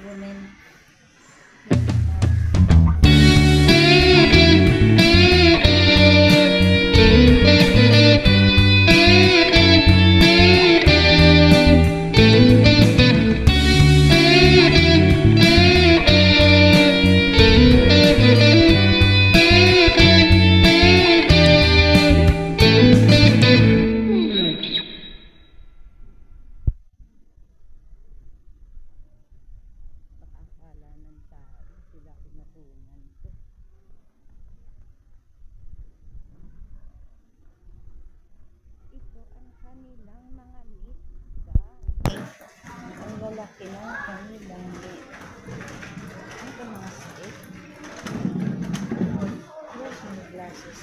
women. Akala ng tao, sila inapunan ko. Ito ang kanilang mga meat, guys. Ang lalaki ng kanilang meat. Ano ba mga steak? Here's my glasses.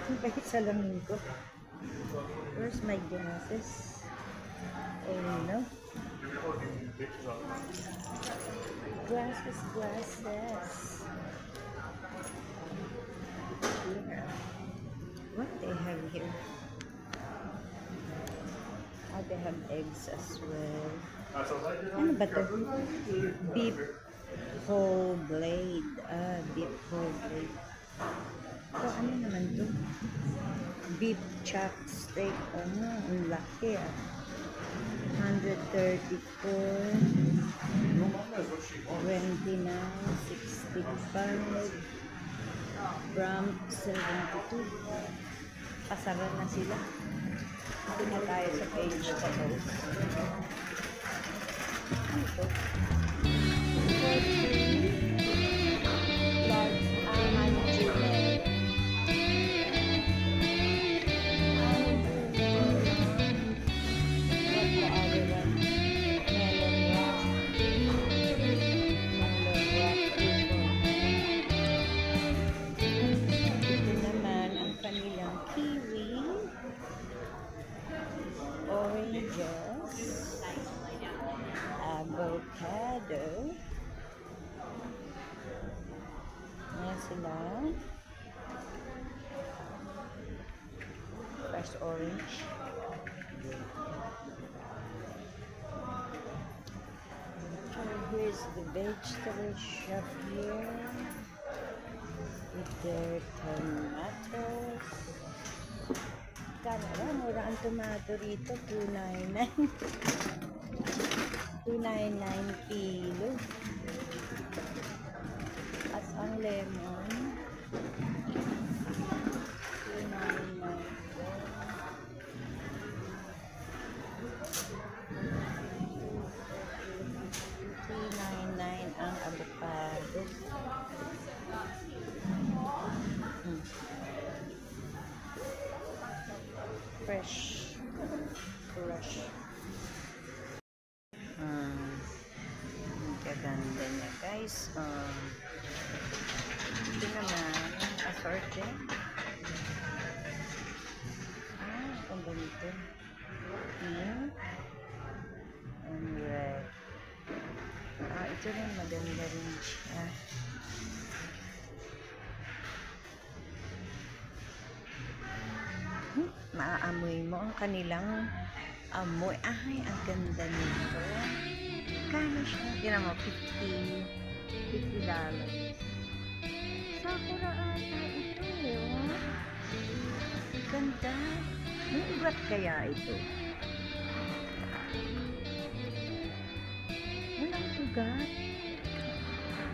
Ang kahit salamin ko. Where's my glasses? Oh no. Glasses. Here. What they have here? Oh, they have eggs as well. Ano ba to? Beef whole blade. Beef whole blade. Ito, ano naman to? Beef chuck steak. Ano, ang laki 134, 29, 65, from 72. Pasaran na sila. Ito na tayo sa page sa post. Ano ito? 14 large Jume. Avocado. Ayan sila. Fresh orange. So here's the vegetable shop here. With their tomatoes. Kala, mura ang tomato rito. $2.99. $2.99 kilo. At ang lemon, $2.99. $2.99 ang avocado. Fresh. Ganda niya, guys. Ito naman assorted. Ang ganito. Pink and red. Ito rin maganda rin siya. Maaamoy mo ang kanilang amoy. Ay, ang ganda nito. Kano siya? Tignan mo, $50. Sakura ata ito. Ganda. May ugat kaya ito? Walang ugat.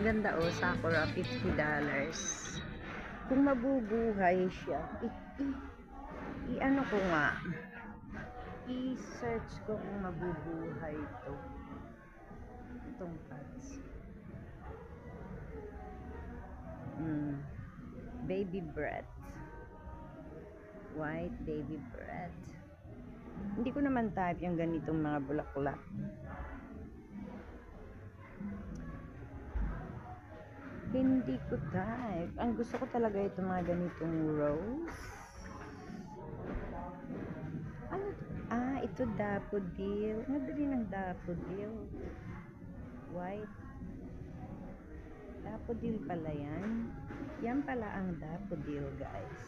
Ganda Sakura, $50. Kung mabubuhay siya, i-ano ko nga, i-search ko kung mabubuhay ito. Itong pads. Baby breath. White baby breath. Hindi ko naman type yung ganitong mga bulaklak. Hindi ko type. Ang gusto ko talaga itong mga ganitong rose. Ano? Ito daffodil. Madali ng daffodil. White. Daffodil pala yan. Yan pala ang daffodil, guys.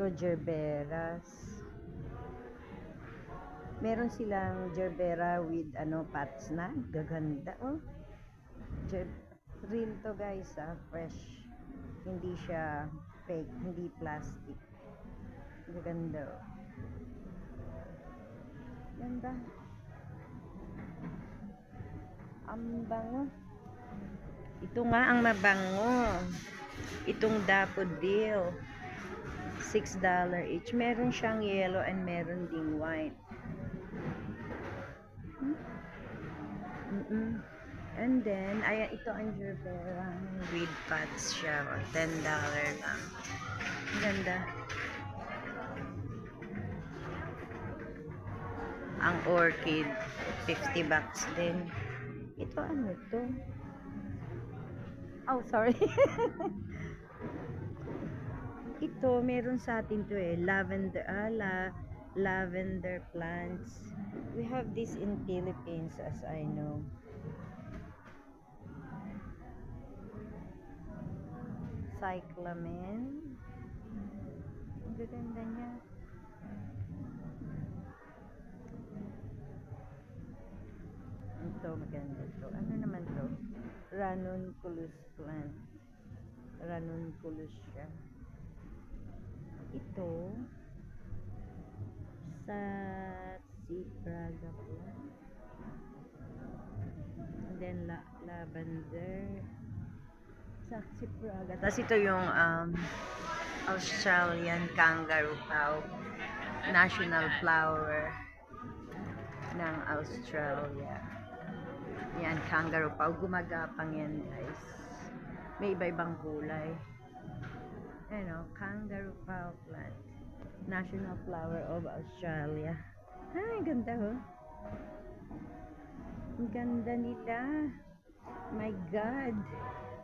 Ito, gerberas. Meron silang gerbera with pats na. Gaganda, oh. Real to guys, fresh. Hindi siya fake, hindi plastic. Gaganda, oh. Ganda. Ang bango. Ito nga ang mabango. Itong daffodil. $6 each. Meron siyang yellow and meron ding white. And then, ayan, ito ang gerbera with pots siya. $10 lang. Ganda. Ang orchid, $50 din. Ito ano to? Oh, sorry. Ito, meron sa atin to lavender, lavender plants. We have this in Philippines as I know. Cyclamen. Ang ganda niya. Ito, maganda ito. Ano naman to? Ranunculus plant. Ranunculus siya. Ito, Saxifraga plant. And then, lavender. Saxifraga. Tapos ito yung Australian kangaroo paw. National flower ng Australia. Yan, kangaroo paw. Gumagapang yan, guys. May iba-ibang kulay. Ano, kangaroo paw plant. National flower of Australia. Ay, ganda, oh. Ang ganda nila. My God.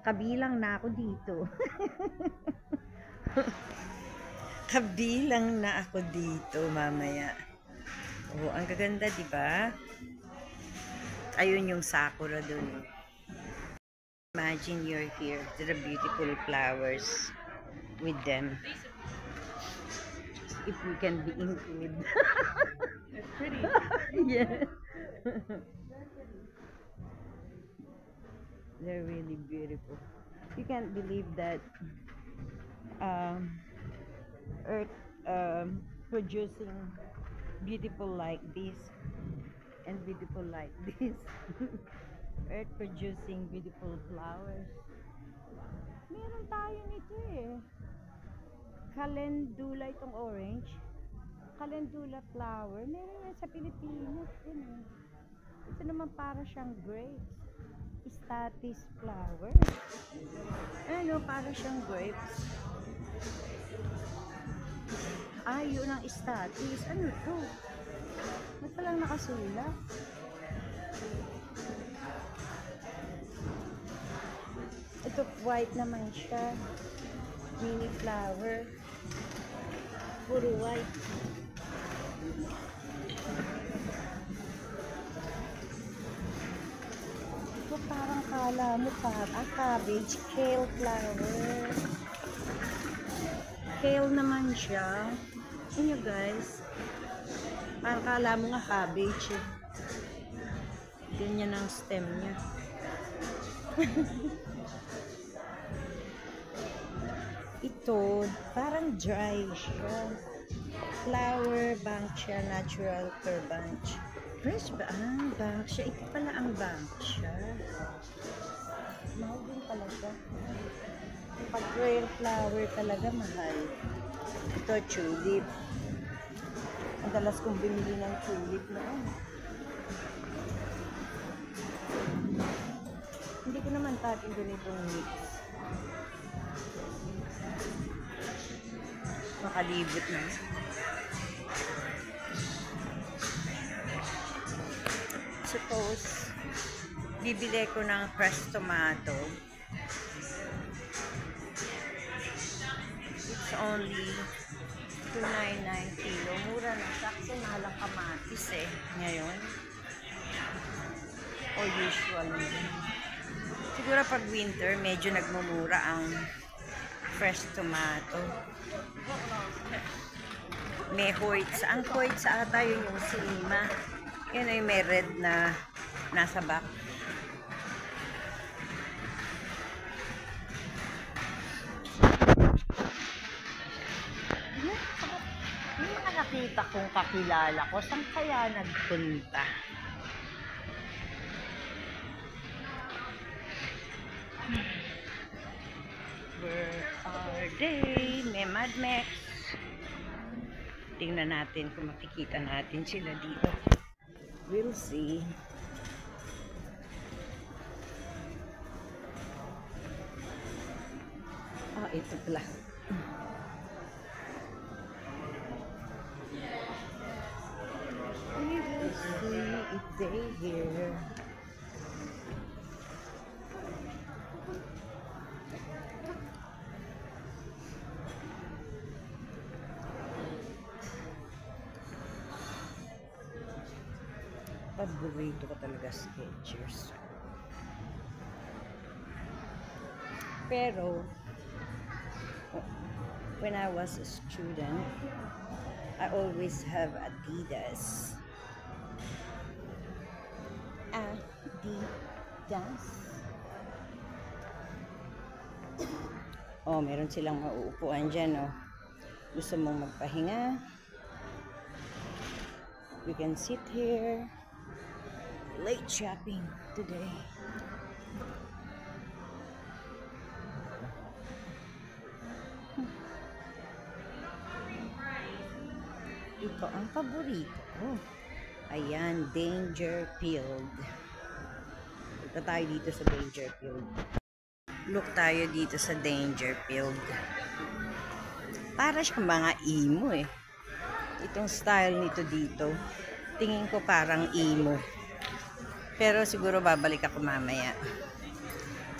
Kabilang na ako dito. Kabilang na ako dito mamaya. Oh, ang gaganda, di ba? Ayun yung sakura dun. Imagine you're here. There are beautiful flowers with them. If we can be included. It's pretty. Yeah. They're really beautiful. You can't believe that Earth producing beautiful like this and beautiful like this. Earth producing beautiful flowers. Meron tayo nito eh. Calendula, itong orange. Calendula flower. Meron yan sa Pilipinas. Din eh. Ito naman para siyang grapes. Statice flower. Ano, para siyang grapes. Ah, yun ang statice. Ano to? Ba't palang nakasulat? Ito, white naman siya. Mini flower. Puro white. Ito parang kala mo cabbage. Kale flower. Kale naman siya. Ano guys? Parang kala mo nga cabbage. Ganyan ang stem niya. Ito, parang dry siya. Flower bank siya, natural per bunch. Fresh ba? Ah, bank siya. Ito pala ang bank siya. Mahal din pala siya. Pag rare flower talaga mahal. Ito, tulip. Ang dalas kong bumili ng tulip noon. Hindi ko naman tatin ganitong mix. Makalibot na. Suppose, bibili ko ng fresh tomato. It's only $2.99 kilo. Mura na. Sakso na lang kamatis eh. Ngayon. O usual. Siguro pag winter, medyo nagmumura ang fresh tomato. May Hoyts. Ang Hoyts ata yun yung Sima. Yun ay may red na nasa back. Yung mga nakita kong kakilala ko, saan kaya nagpunta? Where are they? May Mad Max. Tingnan natin kung makikita natin sila dito. We'll see. Ah, ito pala. We will see if they here. Paborito ko talaga Skechers. Pero when I was a student, I always have Adidas. Adidas. Oh, meron silang mauupuan dyan, oh. Gusto mong magpahinga? We can sit here. Late shopping today. Ito ang paborito ko. Ayan, Dangerfield. Punta tayo dito sa Dangerfield. Look tayo dito sa Dangerfield. Para siyang mga emo eh. Itong style nito dito. Tingin ko parang emo. Pero siguro babalik ako mamaya.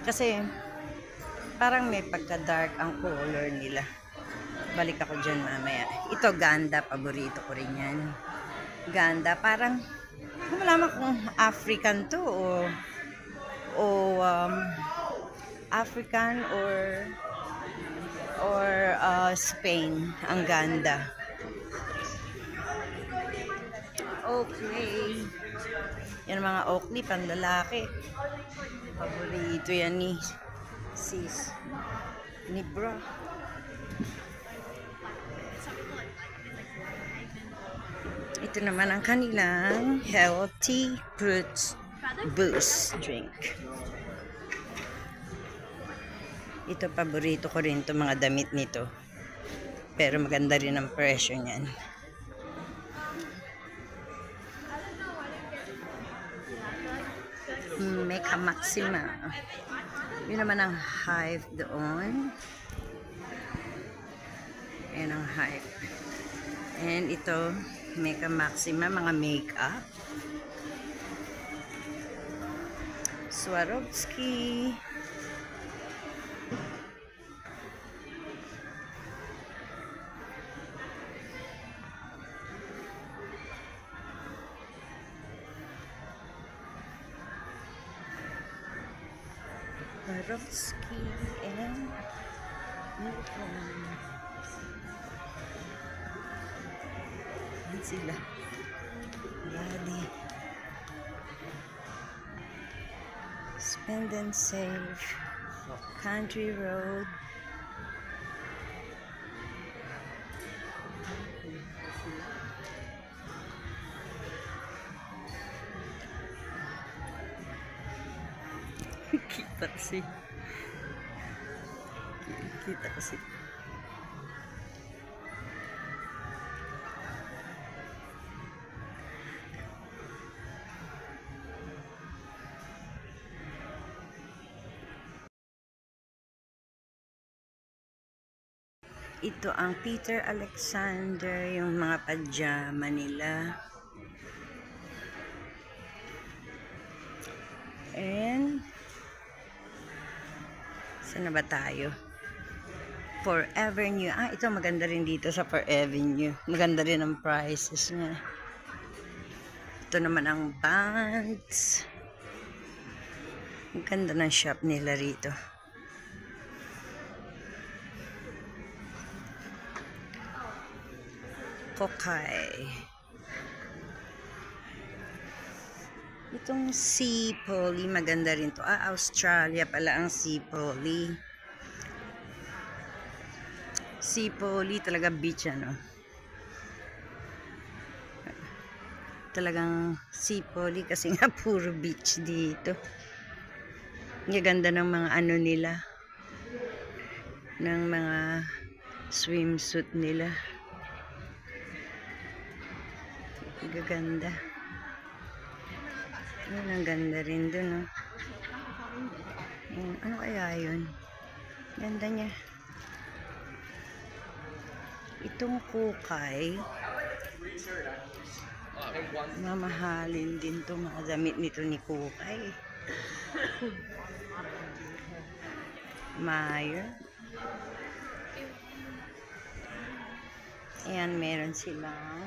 Kasi parang may pagka-dark ang color nila. Balik ako dyan mamaya. Ito ganda, paborito ko rin yan. Ganda, parang hindi ko malaman kung African to o African or Spain. Ang ganda. Okay. Yan mga Oakley, panlalaki. Paborito yan ni sis. Ni bro. Ito naman ang kanilang healthy fruits boost drink. Ito, paborito ko rin itong mga damit nito. Pero maganda rin ang presyo niyan. Mega Maxima. Yun naman ang Hive doon. Ayan ang Hive. And ito, Mega Maxima, mga makeup. Swarovski. Swarovski and yan sila. Ready. Spend and save. Country Road. Kita kasi. Kita kasi. Ito ang Peter Alexander, yung mga pajama nila. And saan na ba tayo? Forever New. Ah, ito maganda rin dito sa Forever New. Maganda rin ang prices niya. Ito naman ang Vans. Ang ganda ng shop nila rito. Kokay. Itong Sea Polly, maganda rin to. Australia pala ang Sea Polly. Sea Polly, talaga beach ano. Talagang Sea Polly kasi nga puro beach dito. Ang ganda ng mga ano nila. Ng mga swimsuit nila. Ang ganda. Yun, ang ganda rin dun, no? Ano kaya yun? Ganda niya. Itong Kokay, mamahalin din to mga damit nito ni Kokay. Meyer. Ayan, meron silang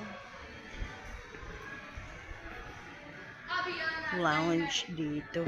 lounge dito.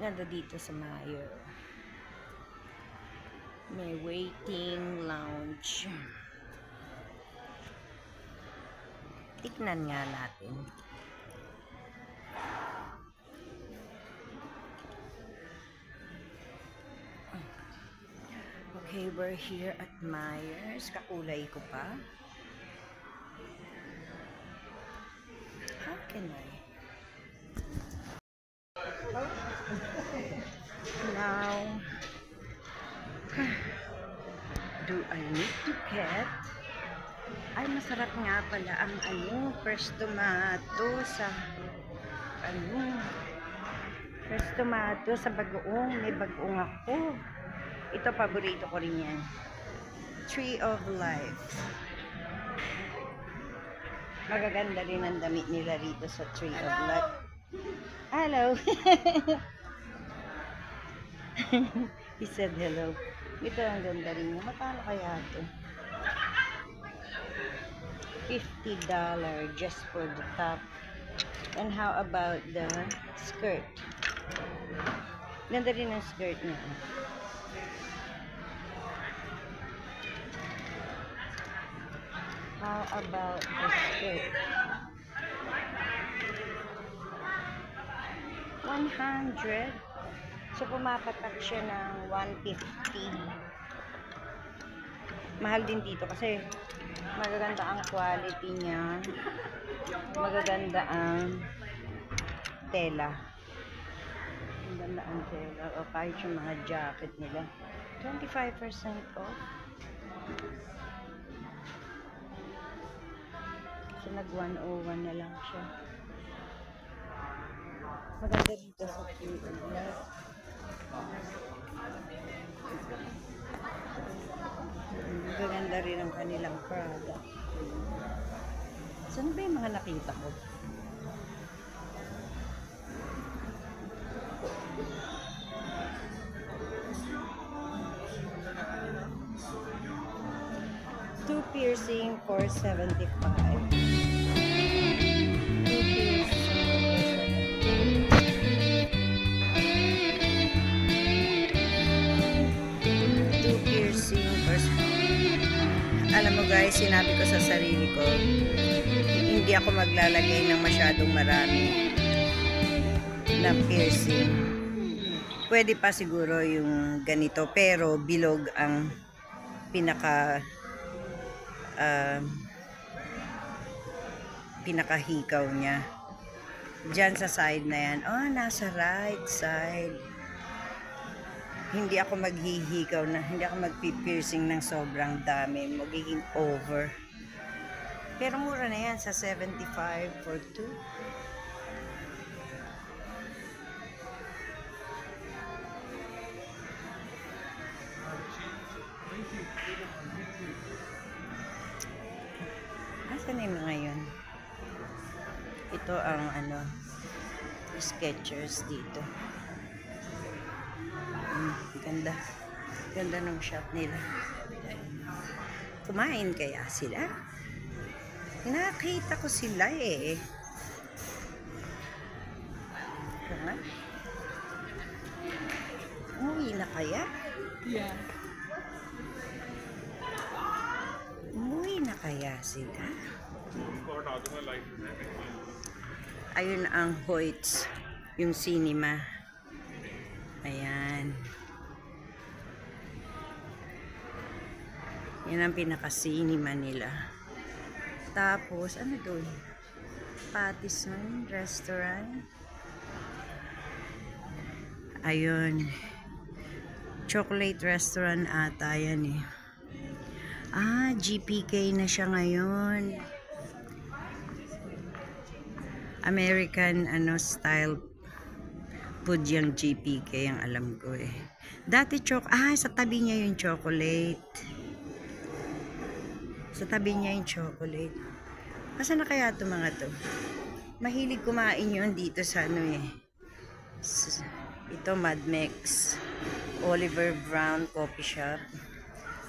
Ganda dito sa Meyer. May waiting lounge. Tignan nga natin. Okay, we're here at Meyer's. Kakulay ko pa. How can I? Now, do I need to get? Ay, masarap nga pala ang fresh tomato sa fresh tomato sa bagoong. May bagoong ako. Ito, paborito ko rin yan. Tree of Life. Magaganda rin ang damit nila rito sa Tree of Life. Hello! He said hello. Ito ang ganda rin. Magkano kaya ito? $50 just for the top. And how about the skirt? Ganda rin ang skirt niya. How about the skirt? 100. So, pumapatak siya ng 150. Mahal din dito kasi magaganda ang quality niya. Magaganda ang tela. Magaganda ang tela. O kahit yung mga jacket nila. 25% off. So, nag-101 na lang siya. Maganda dito sa Pilipinas. Maganda rin ang kanilang product. Saan ba yung mga nakita ko? Two piercing for $75. Alam mo guys, sinabi ko sa sarili ko, hindi ako maglalagay ng masyadong marami na piercing. Pwede pa siguro yung ganito, pero bilog ang pinakahikaw niya. Diyan sa side na yan. Oh, nasa right side. hindi ako maghihikaw na, hindi ako magpipiercing ng sobrang dami. Magiging over. Pero mura na yan sa 75 for 2. Asan yung mga yun? Ito ang ano, Skechers dito. Ganda. Ganda ng shop nila. Kumain kaya sila? Nakita ko sila eh. Kaya? Umuwi na kaya? Yeah. Umuwi na kaya sila? Ayun ang Hoyts, yung cinema. Ayan. Yan ang pinaka-cinema nila. Tapos, ano doon? Pattison Restaurant. Ayun. Chocolate restaurant ata yan eh. Ah, GPK na siya ngayon. American style food yung GPK ang alam ko eh. Dati sa tabi niya yung chocolate. Sa tabi niya yung chocolate. Asa na kaya ito mga to? Mahilig kumain yun dito sa ano eh. Ito Madmex. Oliver Brown Coffee Shop.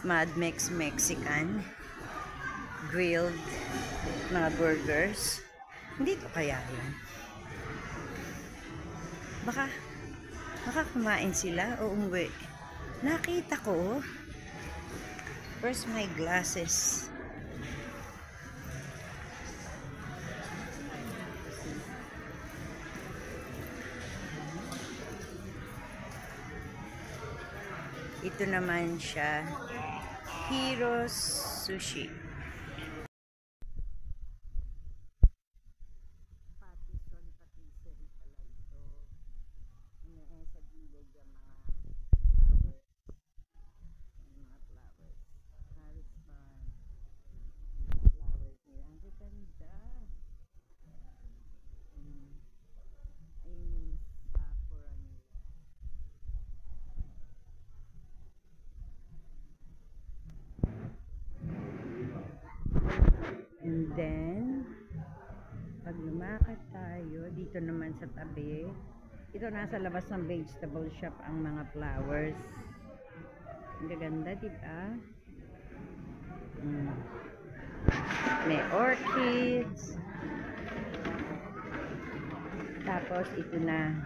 Madmex Mexican. Grilled. Mga burgers. Hindi ko kaya yun. Baka kumain sila o umuwi. Nakita ko. Where's my glasses? Ito naman siya. Heroes Sushi. And then, pag lumakad tayo, dito naman sa tabi, ito nasa labas ng vegetable shop ang mga flowers. Ang gaganda, diba? May orchids. Tapos, ito na.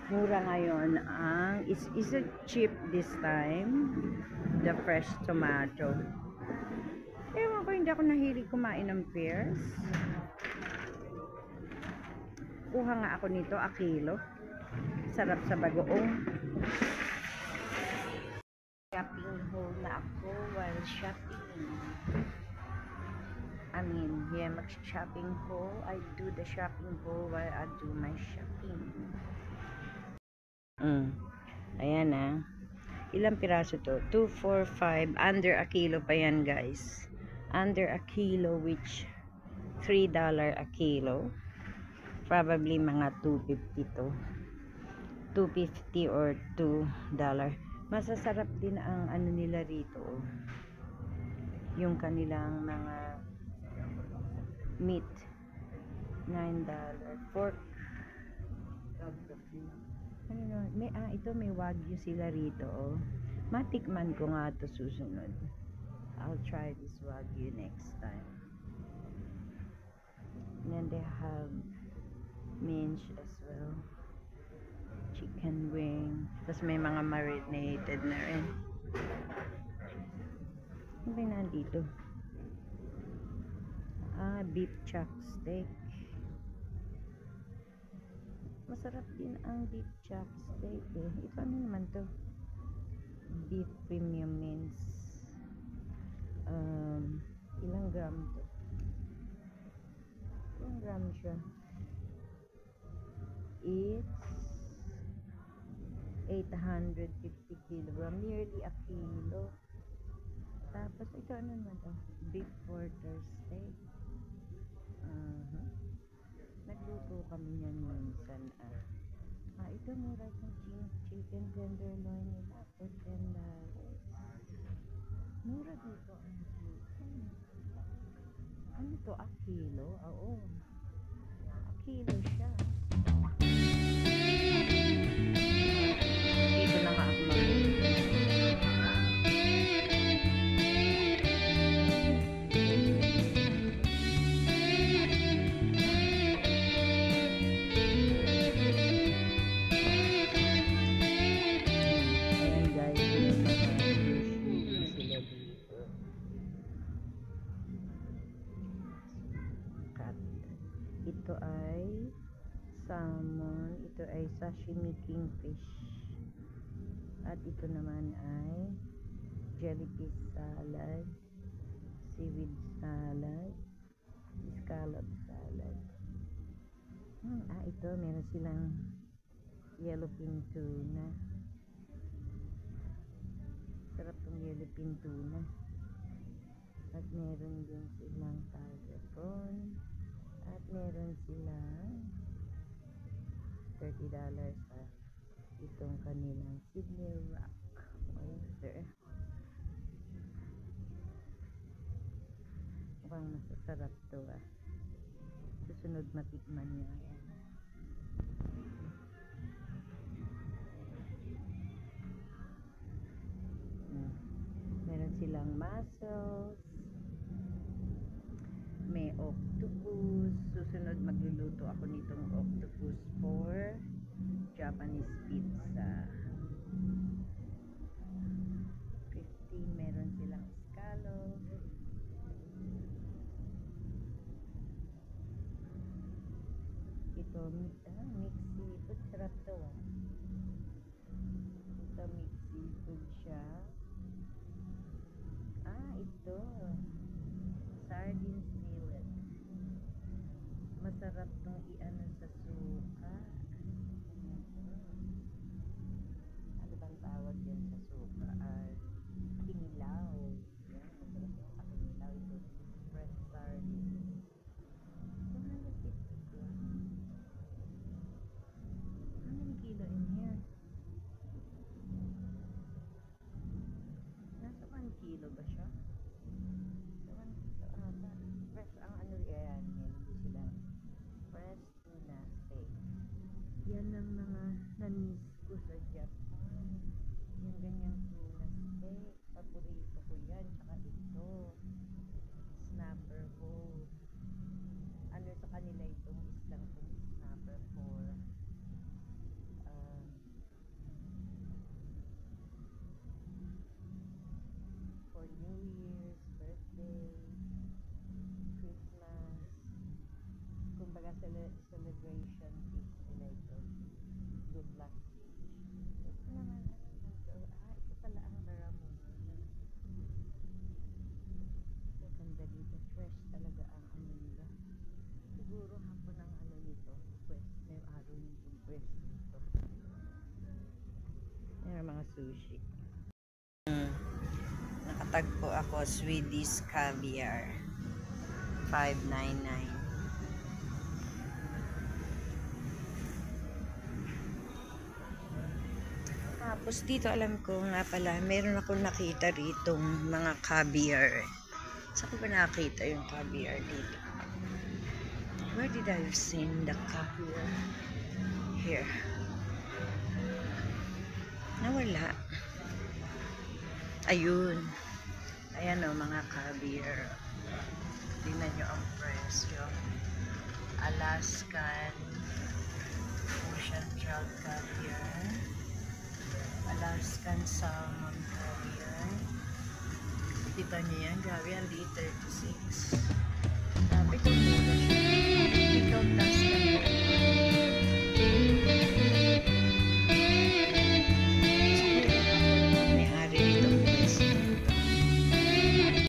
Mura ngayon ang, is it cheap this time? The fresh tomato. Ewan ko, hindi ako nahilig kumain ng pears. Kuha nga ako nito, a kilo. Sarap sa bagoong. Shopping haul na ako while shopping. Mag-shopping haul. I do the shopping haul while I do my shopping. Ayan na. Ilang piraso to? 2, 4, 5. Under a kilo pa yan, guys. Under a kilo, which $3 a kilo. Probably mga 250 to. 250 or $2. Masasarap din ang ano nila rito. Yung kanilang mga meat. $9. Pork. Ano no? Ito may wagyu sila rito. Oh. Matikman ko nga to susunod. I'll try this wagyu next time. And then they have mince as well. Chicken wing. Tapos may mga marinated na rin. Ano ba yung nandito? Beef chuck steak. Masarap din ang beef chuck steak eh. Ito ano naman to? Beef premium mince. Ilang gram to? Ilang gram siya? It's 850 kilogram, nearly a kilo. Tapos ito ano naman to? Beef quarter steak. Nagluto kami yan minsan. Ito mura yung chicken tenderloin nila for $10. Mura dito ang chicken. Ano to? A kilo? Oo. A kilo siya. Dito na nga ako ito ay salmon, ito ay sashimi kingfish, at ito naman ay jellyfish salad, seaweed salad, scallop salad. Ito meron silang yellowfin tuna. Sarap tong yellowfin tuna. At meron din silang tiger prawn. At meron silang $30 sa itong kanilang Sydney Rock oyster. Mukhang masasarap to Susunod matikman niya yan. Meron silang mussels. May octopus. Susunod magluluto ako nitong octopus for Japanese pizza. 15. Meron silang scallop. Ito mixed seafood. Sarap to Ito mixed seafood siya. Ito sardines fillet. Masarap tong iano sa suka. Ano bang tawag yan sa suka? Kinilaw. Yan, masarap yung kinilaw. Ito fresh sardines. 250 plus. How many kilo in here? Nasa 1 kilo ba siya? Fresh ang ano yan. Hindi sila fresh tuna steak. Yan ang mga nanis ko sa Japan. Yung ganyang tuna steak. Paborito ko yan. Tsaka ito. Snapper bowl. Ano sa kanila itong islang itong snapper for New Year's, birthday, Christmas, kumbaga celebration gift nila ito. Good luck. Ito naman, ito pala ang baramo. Ito ganda dito, fresh talaga ang ano nila. Siguro hapon ang ano nito, fresh, may araw nito fresh dito. Yan ang mga sushi. Nakatagpo ako Swedish caviar. $5.99. Tapos dito alam ko nga pala, meron ako nakita rito mga caviar. Saan ko ba nakita yung caviar dito? Where did I see the caviar? Here. Nawala. Ayun. Ayan o, mga caviar. Tingnan nyo ang presyo. Alaskan Ocean Trout caviar. Alaskan Salmon caviar. Kita nyo yan. Grabe yan. D36.